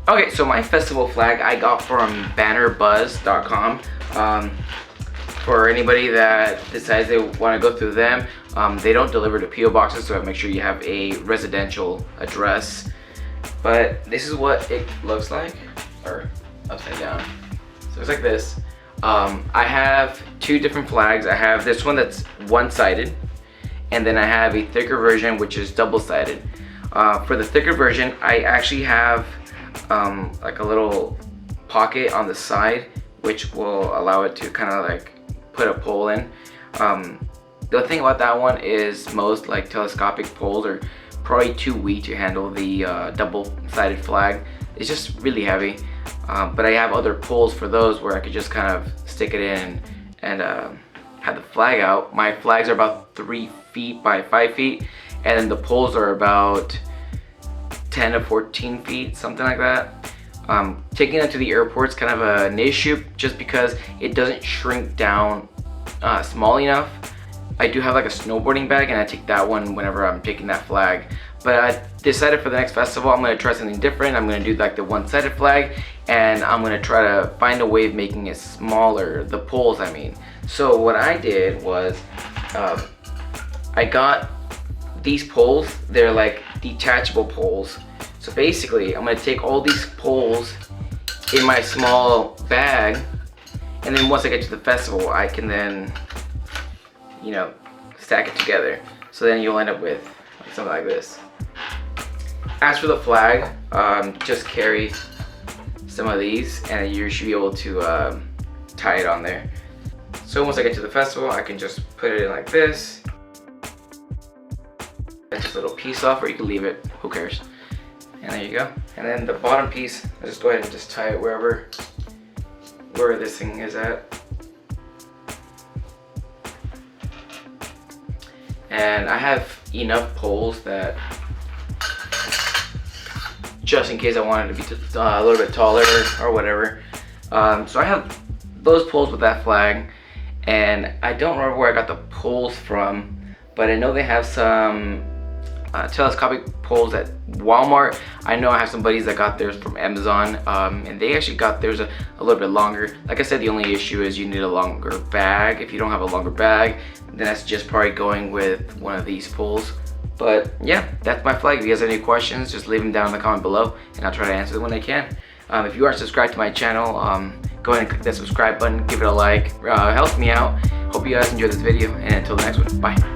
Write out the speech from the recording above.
Okay, so my festival flag I got from bannerbuzz.com. For anybody that decides they want to go through them, they don't deliver to PO boxes, so make sure you have a residential address. But this is what it looks like, or upside down. So it's like this. I have two different flags. I have this one that's one-sided, and then I have a thicker version which is double-sided. For the thicker version, I actually have like a little pocket on the side which will allow it to kind of like put a pole in. The thing about that one is most like telescopic poles are probably too weak to handle the double-sided flag. It's just really heavy. But I have other poles for those where I could just kind of stick it in and have the flag out. My flags are about 3 feet by 5 feet, and then the poles are about 10 to 14 feet, something like that. Taking it to the airport's kind of an issue just because it doesn't shrink down small enough. I do have like a snowboarding bag, and I take that one whenever I'm taking that flag. But I decided for the next festival I'm going to try something different. I'm going to do like the one-sided flag, and I'm going to try to find a way of making it smaller, the poles I mean. So what I did was I got these poles. They're like detachable poles. So basically I'm going to take all these poles in my small bag, and then once I get to the festival I can then, you know, stack it together. So then you'll end up with something like this. As for the flag, just carry some of these and you should be able to tie it on there. So once I get to the festival, I can just put it in like this. Get this little piece off, or you can leave it, who cares. And there you go. And then the bottom piece, I just go ahead and just tie it where this thing is at. And I have enough poles that just in case I wanted to be a little bit taller or whatever. So I have those poles with that flag, and I don't remember where I got the poles from, but I know they have some telescopic poles at Walmart. I know I have some buddies that got theirs from Amazon, and they actually got theirs a little bit longer. Like I said, the only issue is you need a longer bag. If you don't have a longer bag, then that's just probably going with one of these poles. But yeah, that's my flag. If you guys have any questions, just leave them down in the comment below, and I'll try to answer them when I can. If you aren't subscribed to my channel, go ahead and click that subscribe button, give it a like. It helps me out. Hope you guys enjoyed this video, and until the next one, bye.